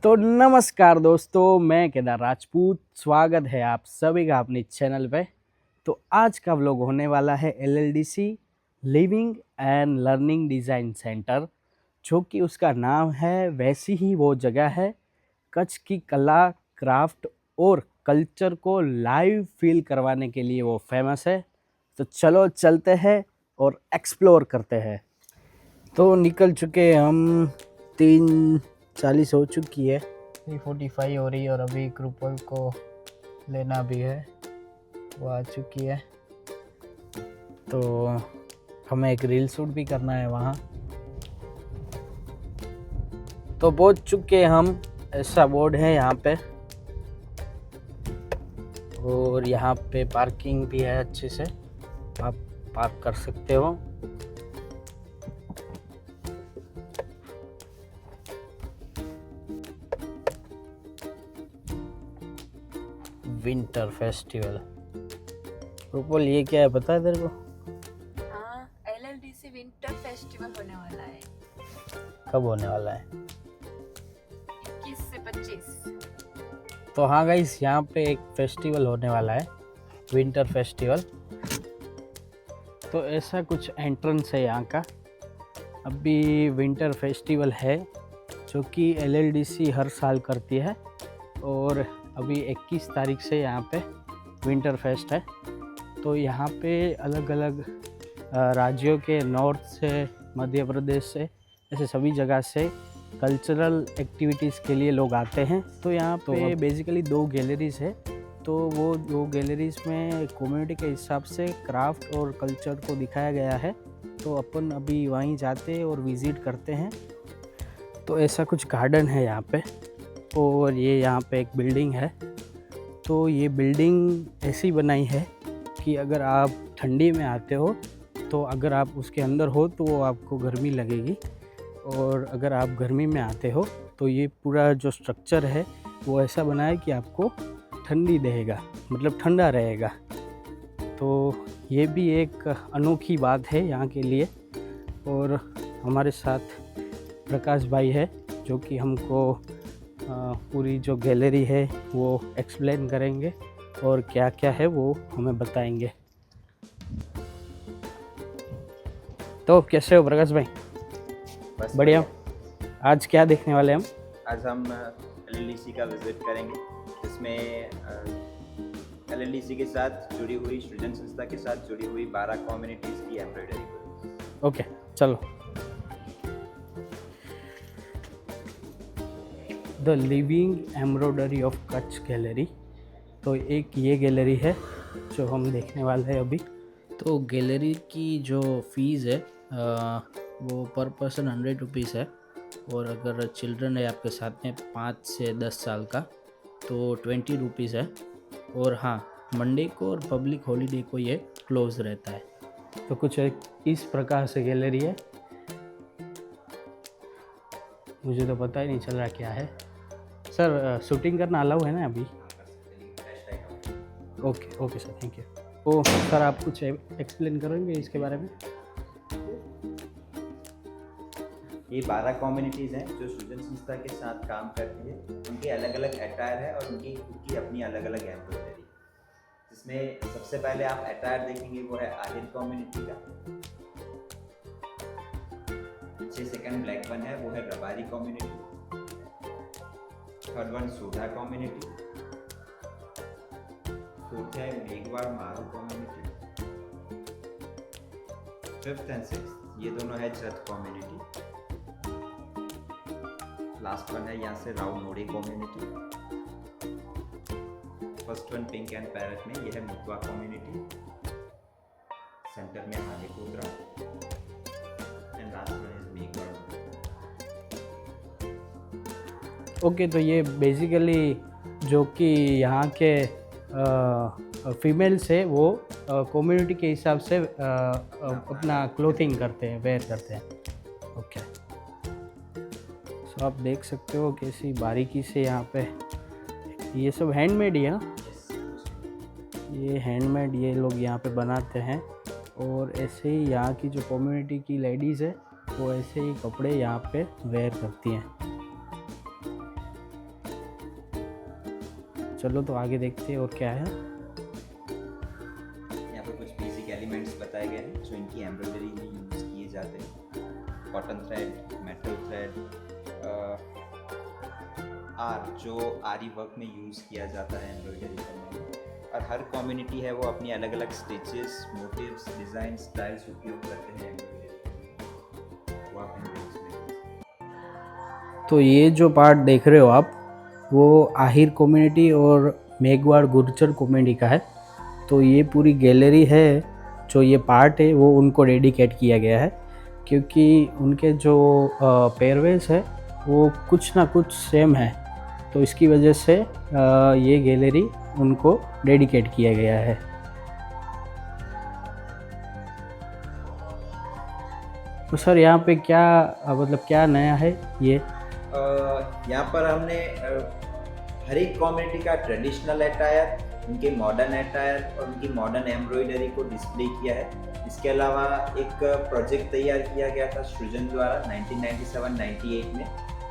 तो नमस्कार दोस्तों, मैं केदार राजपूत। स्वागत है आप सभी का अपने चैनल पे। तो आज का व्लॉग होने वाला है LLDC living and learning design centre, जो कि उसका नाम है, वैसी ही वो जगह है। कच्छ की कला, क्राफ्ट और कल्चर को लाइव फील करवाने के लिए वो फेमस है। तो चलो चलते हैं और एक्सप्लोर करते हैं। तो निकल चुके हम 3:40 हो चुकी है, 3:45 हो रही है और अभी कृपल को लेना भी है, वो आ चुकी है। तो हमें एक रील शूट भी करना है वहाँ। तो पहुँच चुके हम, ऐसा बोर्ड है यहाँ पे, और यहाँ पे पार्किंग भी है, अच्छे से आप पार्क कर सकते हो। विंटर फेस्टिवल, रुपल ये क्या है पता है तेरे को? हाँ, LLDC विंटर फेस्टिवल होने वाला है। कब होने वाला है? 21 से 25। तो हाँ गाइस, यहाँ पे एक फेस्टिवल होने वाला है, विंटर फेस्टिवल। तो ऐसा कुछ एंट्रेंस है यहाँ का। अभी विंटर फेस्टिवल है जो कि LLDC हर साल करती है, और अभी 21 तारीख से यहाँ पे विंटर फेस्ट है। तो यहाँ पे अलग अलग राज्यों के, नॉर्थ से, मध्य प्रदेश से, ऐसे सभी जगह से कल्चरल एक्टिविटीज़ के लिए लोग आते हैं। तो यहाँ पे बेसिकली 2 गैलरीज है। तो वो 2 गैलरीज में कम्युनिटी के हिसाब से क्राफ्ट और कल्चर को दिखाया गया है। तो अपन अभी वहीं जाते हैं और विज़िट करते हैं। तो ऐसा कुछ गार्डन है यहाँ पे, और ये यहाँ पे एक बिल्डिंग है। तो ये बिल्डिंग ऐसी बनाई है कि अगर आप ठंडी में आते हो, तो अगर आप उसके अंदर हो तो वो आपको गर्मी लगेगी, और अगर आप गर्मी में आते हो तो ये पूरा जो स्ट्रक्चर है वो ऐसा बना है कि आपको ठंडी देगा, मतलब ठंडा रहेगा। तो ये भी एक अनोखी बात है यहाँ के लिए। और हमारे साथ प्रकाश भाई है, जो कि हमको पूरी जो गैलरी है वो एक्सप्लेन करेंगे और क्या क्या है वो हमें बताएंगे। तो कैसे हो प्रकाश भाई? बस बढ़िया। आज क्या देखने वाले हम? आज हम LLDC का विजिट करेंगे, जिसमें LLDC के साथ जुड़ी हुई, सृजन संस्था के साथ जुड़ी हुई 12 कम्युनिटीज़ की एम्ब्रॉयडरी। ओके चलो। The living embroidery of Kutch gallery. तो एक ये गैलरी है जो हम देखने वाले हैं अभी। तो गैलरी की जो फ़ीस है वो पर पर्सन 100 रुपीज़ है, और अगर चिल्ड्रन है आपके साथ में 5 से 10 साल का तो 20 रुपीज़ है। और हाँ, मंडे को और पब्लिक हॉलीडे को ये क्लोज रहता है। तो कुछ इस प्रकार से गैलरी है। मुझे तो पता ही नहीं चल रहा क्या है। सर शूटिंग करना अलाउ है ना अभी? Okay okay sir, thank you. ओ सर, आप कुछ एक्सप्लेन करेंगे इसके बारे में? ये 12 कम्युनिटीज़ हैं जो सृजन संस्था के साथ काम करती है। उनके अलग अलग अटायर है और उनकी खुद की अपनी अलग अलग एम्ब्रॉयडरी, जिसमें सबसे पहले आप अटायर देखेंगे वो है आहिर कम्युनिटी का। पीछे सेकंड ब्लैक वन है, वो है Rabari community. Third one Sodha community. Fourth है मेघवाड़ मारू कम्युनिटी। फिफ्थ एंड सिक्स्थ ये दोनों है जत कम्युनिटी। लास्ट वन है यहाँ से राव नोड़े community. First one pink and parrot में यह है मुतवा कम्युनिटी। सेंटर में हाले कोदरा एंड लास्ट वन इज मेघवाड़। ओके, तो ये बेसिकली जो कि यहाँ के फीमेल्स है वो कम्युनिटी के हिसाब से अपना क्लोथिंग करते हैं, वेयर करते हैं। ओके, सो आप देख सकते हो कैसी बारीकी से यहाँ पे ये सब हैंडमेड ही है ना? ये हैंडमेड ये लोग यहाँ पे बनाते हैं। और ऐसे ही यहाँ की जो कम्युनिटी की लेडीज़ है वो ऐसे ही कपड़े यहाँ पे वेयर करती हैं। चलो तो आगे देखते हैं और क्या है। यहाँ पर कुछ बेसिक एलिमेंट्स बताए गए हैं जो इनकी एम्ब्रॉयडरी में यूज़ किए जाते हैं। कॉटन थ्रेड, मेटल थ्रेड, जो आरी वर्क में यूज़ किया जाता है एम्ब्रॉयडरी करने में। और हर कम्युनिटी है वो अपनी अलग अलग स्टिचेस, मोटिव्स, डिज़ाइन, स्टाइल्स उपयोग करते हैं एम्ब्रॉयडरी। वो आप तो ये जो पार्ट देख रहे हो आप, वो आहिर कम्युनिटी और मेघवाड़ गुर्जर कम्युनिटी का है। तो ये पूरी गैलरी है, जो ये पार्ट है वो उनको डेडिकेट किया गया है, क्योंकि उनके जो पेरवेज है वो कुछ ना कुछ सेम है। तो इसकी वजह से ये गैलरी उनको डेडिकेट किया गया है। तो सर यहाँ पे क्या मतलब क्या नया है ये? यहाँ पर हमने हर एक कम्युनिटी का ट्रेडिशनल अटायर, उनके मॉडर्न अटायर और उनकी मॉडर्न एम्ब्रॉयडरी को डिस्प्ले किया है। इसके अलावा एक प्रोजेक्ट तैयार किया गया था सृजन द्वारा 1997-98 में,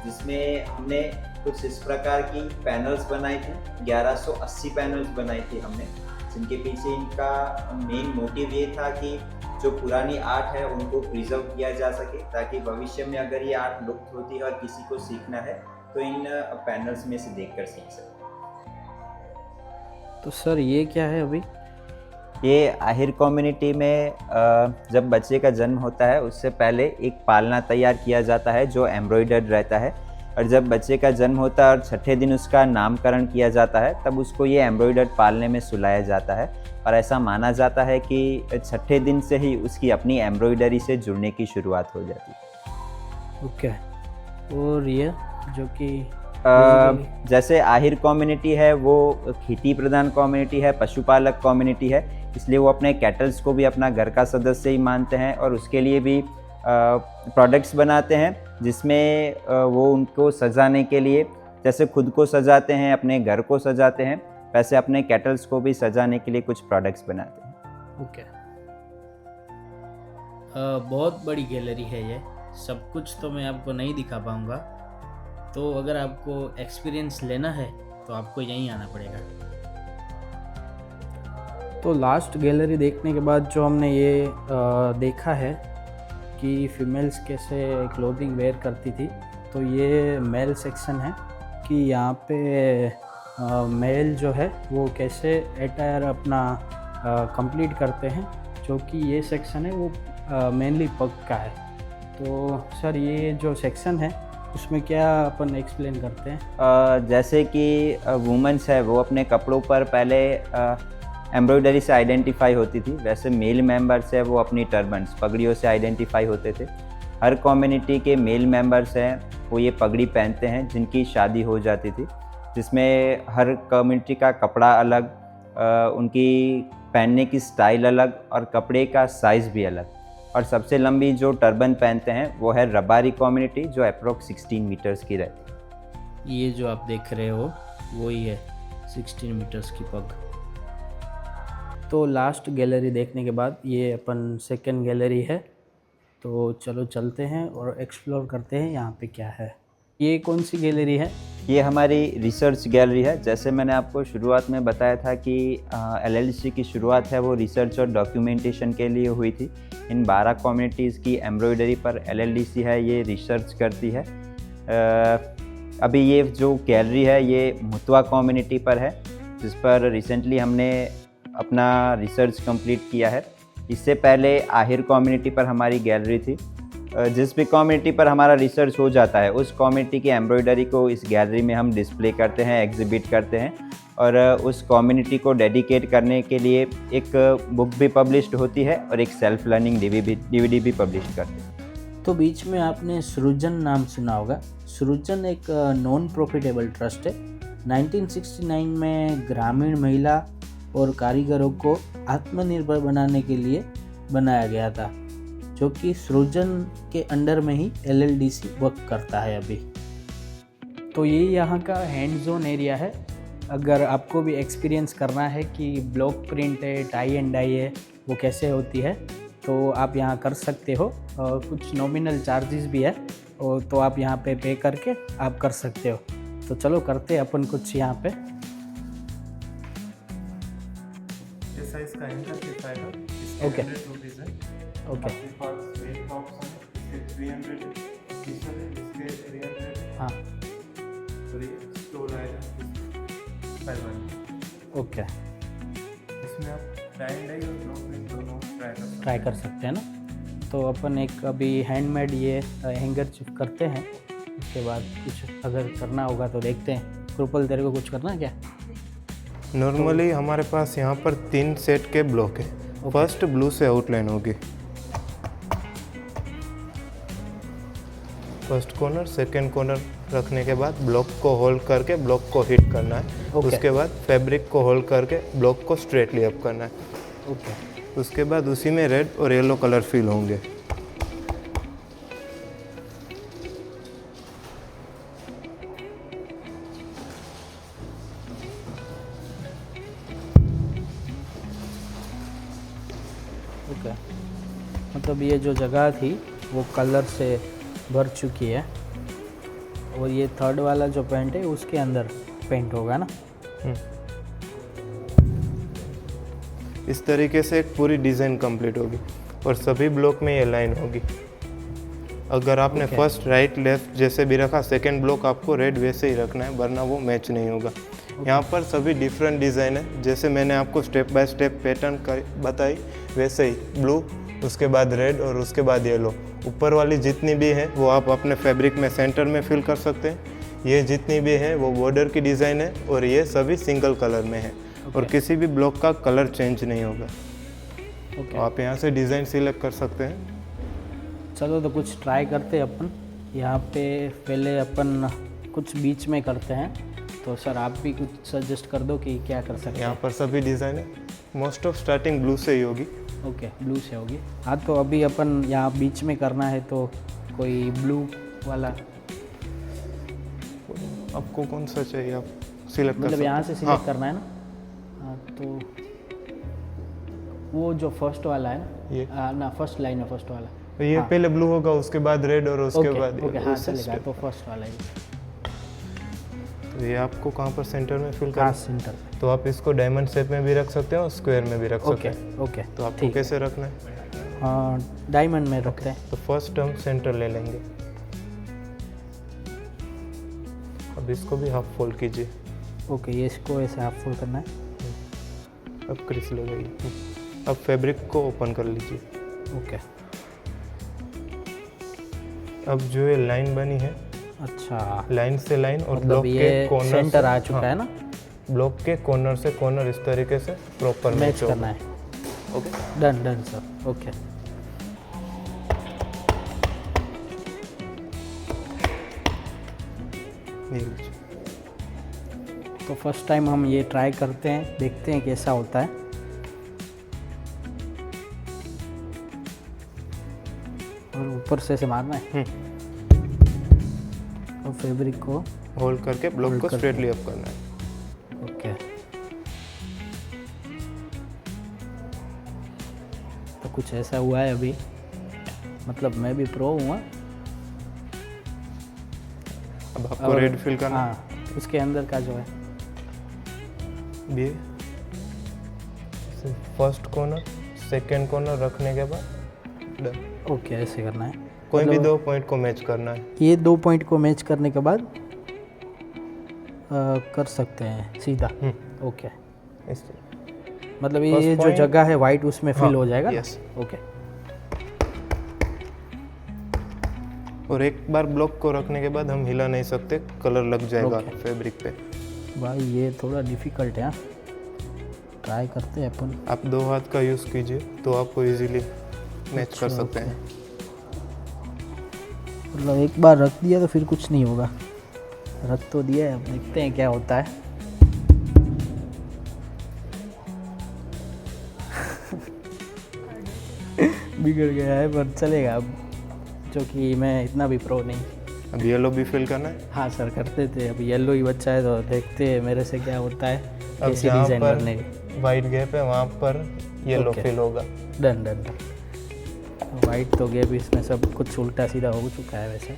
जिसमें हमने कुछ इस प्रकार की पैनल्स बनाई थी। 1180 पैनल्स बनाई थी हमने, जिनके पीछे इनका मेन मोटिव ये था कि जो पुरानी आर्ट है उनको प्रिजर्व किया जा सके, ताकि भविष्य में अगर ये आर्ट लुप्त होती है और किसी को सीखना है तो इन पैनल्स में से देखकर सीख सके। तो सर ये क्या है अभी? ये आहिर कम्युनिटी में जब बच्चे का जन्म होता है उससे पहले एक पालना तैयार किया जाता है जो एम्ब्रॉयडर्ड रहता है, और जब बच्चे का जन्म होता है और छठे दिन उसका नामकरण किया जाता है तब उसको ये एम्ब्रॉयडर्ड पालने में सुलाया जाता है। और ऐसा माना जाता है कि छठे दिन से ही उसकी अपनी एम्ब्रॉयडरी से जुड़ने की शुरुआत हो जाती है। ओके। और ये जो कि जैसे आहिर कम्युनिटी है वो खेती प्रधान कम्युनिटी है, पशुपालक कम्युनिटी है, इसलिए वो अपने कैटल्स को भी अपना घर का सदस्य ही मानते हैं और उसके लिए भी प्रोडक्ट्स बनाते हैं, जिसमें वो उनको सजाने के लिए जैसे खुद को सजाते हैं, अपने घर को सजाते हैं, वैसे अपने कैटल्स को भी सजाने के लिए कुछ प्रोडक्ट्स बनाते हैं। ओके। बहुत बड़ी गैलरी है ये, सब कुछ तो मैं आपको नहीं दिखा पाऊँगा। तो अगर आपको एक्सपीरियंस लेना है तो आपको यहीं आना पड़ेगा। तो लास्ट गैलरी देखने के बाद जो हमने ये देखा है कि फीमेल्स कैसे क्लोथिंग वेयर करती थी, तो ये मेल सेक्शन है कि यहाँ पे मेल जो है वो कैसे अटायर अपना कंप्लीट करते हैं, जो कि ये सेक्शन है वो मेनली पग का है। तो सर ये जो सेक्शन है उसमें क्या अपन एक्सप्लेन करते हैं? जैसे कि वुमेंस है वो अपने कपड़ों पर पहले एम्ब्रॉयडरी से आइडेंटिफाई होती थी, वैसे मेल मेंबर्स है वो अपनी टर्बन्स, पगड़ियों से आइडेंटिफाई होते थे। हर कम्युनिटी के मेल मेंबर्स हैं वो ये पगड़ी पहनते हैं जिनकी शादी हो जाती थी, जिसमें हर कम्युनिटी का कपड़ा अलग, उनकी पहनने की स्टाइल अलग और कपड़े का साइज़ भी अलग। और सबसे लंबी जो टर्बन पहनते हैं वो है रबारी कम्युनिटी, जो अप्रोक्स 16 मीटर्स की रहती है। ये जो आप देख रहे हो वही है 16 मीटर्स की पग। तो लास्ट गैलरी देखने के बाद ये अपन सेकंड गैलरी है, तो चलो चलते हैं और एक्सप्लोर करते हैं यहाँ पे क्या है। ये कौन सी गैलरी है? ये हमारी रिसर्च गैलरी है। जैसे मैंने आपको शुरुआत में बताया था कि LLDC की शुरुआत है वो रिसर्च और डॉक्यूमेंटेशन के लिए हुई थी। इन 12 कम्युनिटीज़ की एम्ब्रॉयडरी पर LLDC है ये रिसर्च करती है। अभी ये जो गैलरी है ये मुतवा कम्युनिटी पर है, जिस पर रिसेंटली हमने अपना रिसर्च कंप्लीट किया है। इससे पहले आहिर कम्युनिटी पर हमारी गैलरी थी। जिस भी कम्युनिटी पर हमारा रिसर्च हो जाता है उस कम्युनिटी की एम्ब्रॉयडरी को इस गैलरी में हम डिस्प्ले करते हैं, एग्जिबिट करते हैं, और उस कम्युनिटी को डेडिकेट करने के लिए एक बुक भी पब्लिश्ड होती है और एक सेल्फ लर्निंग DVD भी पब्लिश करते हैं। तो बीच में आपने सृजन नाम सुना होगा। सृजन एक नॉन प्रॉफिटेबल ट्रस्ट है। 1969 में ग्रामीण महिला और कारीगरों को आत्मनिर्भर बनाने के लिए बनाया गया था, जो कि सृजन के अंडर में ही LLDC वर्क करता है अभी। तो ये यहाँ का हैंड जोन एरिया है। अगर आपको भी एक्सपीरियंस करना है कि ब्लॉक प्रिंट है, टाई एंड डाई है, वो कैसे होती है, तो आप यहाँ कर सकते हो। कुछ नॉमिनल चार्जेस भी है, और तो आप यहाँ पे करके आप कर सकते हो। तो चलो करते हैं अपन कुछ यहाँ पे। इसका एंकर कितना है? Okay. 100 रुपीस है। ओके आपके पास रेड टॉप्स हैं, इसके 300 टी-शर्ट है, इसके 300 है, हाँ और ये स्टोल आएगा 500। ओके इसमें आप टाई एंड डाई और ब्लॉक प्रिंट दोनों ट्राई कर सकते हैं ना। तो अपन एक अभी हैंडमेड ये हैंगर चिप करते हैं, उसके बाद कुछ अगर करना होगा तो देखते हैं। कृपल तेरे को कुछ करना है क्या? नॉर्मली हमारे पास यहाँ पर 3 सेट के ब्लॉक है। फर्स्ट ब्लू से आउटलाइन होगी, फर्स्ट कॉर्नर सेकंड कॉर्नर रखने के बाद ब्लॉक को होल्ड करके ब्लॉक को हिट करना है। Okay. उसके बाद फैब्रिक को होल्ड करके ब्लॉक को स्ट्रेटली अप करना है। ओके उसके बाद उसी में रेड और येलो कलर फिल होंगे। ओके मतलब ये जो जगह थी वो कलर से भर चुकी है, और ये थर्ड वाला जो पेंट है उसके अंदर पेंट होगा ना। इस तरीके से एक पूरी डिज़ाइन कंप्लीट होगी और सभी ब्लॉक में ये लाइन होगी। अगर आपने Okay. फर्स्ट राइट लेफ्ट जैसे भी रखा, सेकंड ब्लॉक आपको रेड वैसे ही रखना है, वरना वो मैच नहीं होगा। यहाँ पर सभी डिफरेंट डिज़ाइन है, जैसे मैंने आपको स्टेप बाय स्टेप पैटर्न बताई वैसे ही ब्लू, उसके बाद रेड और उसके बाद येलो। ऊपर वाली जितनी भी है वो आप अपने फैब्रिक में सेंटर में फिल कर सकते हैं। ये जितनी भी है वो बॉर्डर की डिज़ाइन है और ये सभी सिंगल कलर में है। और किसी भी ब्लॉक का कलर चेंज नहीं होगा। ओके तो आप यहाँ से डिज़ाइन सिलेक्ट कर सकते हैं। चलो तो कुछ ट्राई करते हैं अपन। यहाँ पे पहले अपन कुछ बीच में करते हैं, तो सर आप भी कुछ सजेस्ट कर दो कि क्या कर सकते यहाँ हैं। पर सभी डिज़ाइन है, मोस्ट ऑफ स्टार्टिंग ब्लू से ही होगी। ओके ब्लू से होगी। हाँ तो अभी अपन यहाँ बीच में करना है, तो कोई ब्लू वाला आपको कौन सा चाहिए आप सिलेक्ट कर मतलब सकते यहाँ हैं। से सिलेक्ट करना है ना। हाँ तो वो जो फर्स्ट वाला है ना, ये ना फर्स्ट लाइन है फर्स्ट वाला। तो ये हाँ। पहले ब्लू होगा, उसके बाद रेड और उसके ओके बाद ओके हाँ उससे चलेगा, step। तो फर्स्ट वाला ही। तो ये आपको कहाँ पर सेंटर में फिल हाँ करना सेंटर। तो आप इसको डायमंड शेप में भी रख सकते हैं और स्क्वायर में भी रख सकते ओके हैं। ओके तो आपको ठीक। कैसे रखना है? हाँ डायमंड में रखते हैं। तो फर्स्ट हम सेंटर ले लेंगे। अब इसको भी हाफ फोल्ड कीजिए। ओके ये इसको ऐसे हाफ फोल्ड करना है। अब क्रीज लगाइए। अब फैब्रिक को ओपन कर लीजिए। ओके अब जो ये लाइन बनी है, अच्छा लाइन से लाइन और मतलब ब्लॉक ये के कॉर्नर सेंटर आ चुका है ना, ब्लॉक के कॉर्नर से कॉर्नर इस तरीके से प्रॉपर मैच करना है। Okay. Done done sir okay. तो फर्स्ट टाइम हम ये ट्राई करते हैं, देखते हैं कैसा होता है। और ऊपर से मारना है और फैब्रिक को होल्ड करके ब्लॉक Hold को करके। स्ट्रेटली अप करना है। ओके। तो कुछ ऐसा हुआ है अभी, मतलब मैं भी प्रो हूँ। अब आपको रेड फिल करना है। हाँ उसके अंदर का जो है ये फर्स्ट कॉर्नर सेकंड कॉर्नर रखने के बाद डन। ओके ऐसे करना है। कोई भी मतलब 2 पॉइंट को मैच करना है। ये 2 पॉइंट को मैच करने के बाद कर सकते हैं सीधा। ओके इस तरह। मतलब ये First जो point- जगह है वाइट उसमें फिल हाँ, हो जाएगा ना? yes। ओके और एक बार ब्लॉक को रखने के बाद हम हिला नहीं सकते, कलर लग जाएगा Okay। फैब्रिक पे। भाई ये थोड़ा डिफ़िकल्ट है। ट्राई करते हैं अपन। आप 2 हाथ का यूज़ कीजिए तो आपको इजीली मैच कर अच्छा, सकते okay। हैं। मतलब एक बार रख दिया तो फिर कुछ नहीं होगा। रख तो दिया है, अब देखते हैं क्या होता है। बिगड़ गया है पर चलेगा अब, जो कि मैं इतना भी प्रो नहीं। अब येलो भी फिल करना है। हाँ सर करते थे, अब येलो ही बच्चा है तो देखते हैं मेरे से क्या होता है। अब कैसी जहाँ डिज़ाइन पर बनने की। वाइट गैप है वहाँ पर येलो Okay। फिल होगा। Done done done. वाइट तो गैप इसमें सब कुछ उल्टा सीधा हो चुका है वैसे।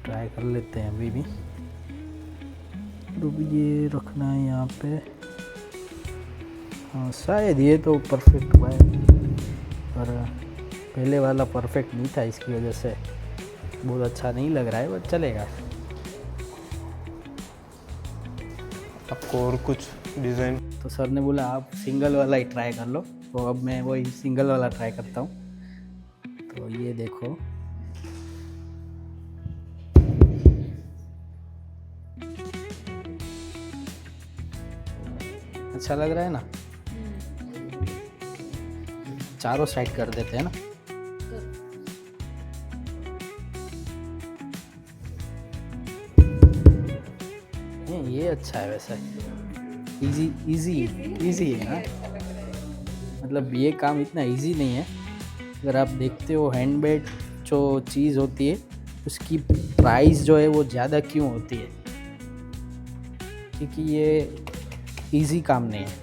ट्राई कर लेते हैं अभी भी। तो भी ये रखना है यहाँ पे। हाँ, शायद ये तो परफेक्ट हुआ है, पर पहले वाला परफेक्ट नहीं था, इसकी वजह से बहुत अच्छा नहीं लग रहा है, बट चलेगा। आपको और कुछ डिज़ाइन तो सर ने बोला आप सिंगल वाला ही ट्राई कर लो, तो अब मैं वही सिंगल वाला ट्राई करता हूँ। तो ये देखो, अच्छा लग रहा है ना? चारों साइड कर देते हैं ना। ये अच्छा है वैसे, इजी इजी इजी है ना, मतलब ये काम इतना इजी नहीं है। अगर आप देखते हो हैंडमेड जो चीज़ होती है उसकी प्राइस जो है वो ज़्यादा क्यों होती है, क्योंकि ये इजी काम नहीं है।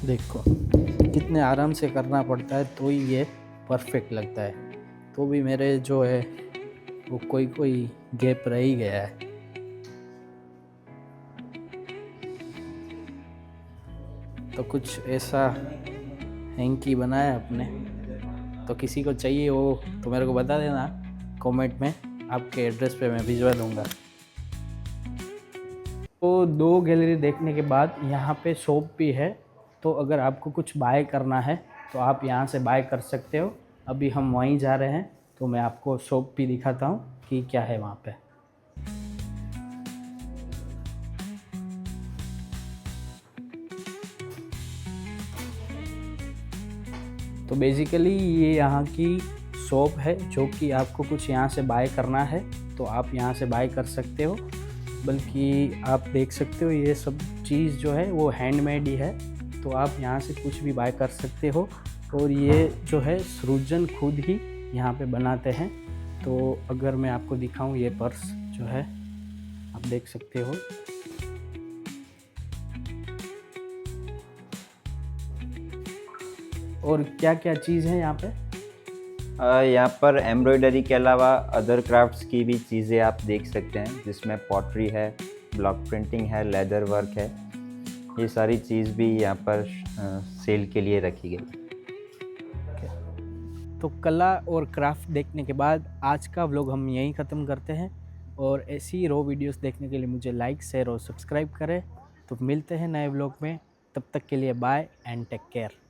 देखो कितने आराम से करना पड़ता है तो ही ये परफेक्ट लगता है। तो भी मेरे जो है वो कोई कोई गैप रह ही गया है। तो कुछ ऐसा हैंकी बनाया आपने, तो किसी को चाहिए हो तो मेरे को बता देना कमेंट में, आपके एड्रेस पे मैं भिजवा दूँगा। तो 2 गैलरी देखने के बाद यहाँ पे शॉप भी है, तो अगर आपको कुछ बाय करना है तो आप यहाँ से बाय कर सकते हो। अभी हम वहीं जा रहे हैं, तो मैं आपको शॉप भी दिखाता हूँ कि क्या है वहाँ पे। तो बेसिकली ये यहाँ की शॉप है, जो कि आपको कुछ यहाँ से बाय करना है तो आप यहाँ से बाय कर सकते हो। बल्कि आप देख सकते हो ये सब चीज़ जो है वो हैंडमेड ही है, तो आप यहाँ से कुछ भी बाय कर सकते हो। और ये जो है सृजन खुद ही यहाँ पे बनाते हैं। तो अगर मैं आपको दिखाऊं, ये पर्स जो है आप देख सकते हो, और क्या क्या चीज़ है यहाँ पे। यहाँ पर एम्ब्रॉयडरी के अलावा अदर क्राफ्ट्स की भी चीज़ें आप देख सकते हैं, जिसमें पॉटरी है, ब्लॉक प्रिंटिंग है, लेदर वर्क है। ये सारी चीज़ भी यहाँ पर सेल के लिए रखी गई। तो कला और क्राफ्ट देखने के बाद आज का व्लॉग हम यहीं ख़त्म करते हैं। और ऐसी रो वीडियोस देखने के लिए मुझे लाइक, शेयर और सब्सक्राइब करें। तो मिलते हैं नए व्लॉग में, तब तक के लिए बाय एंड टेक केयर।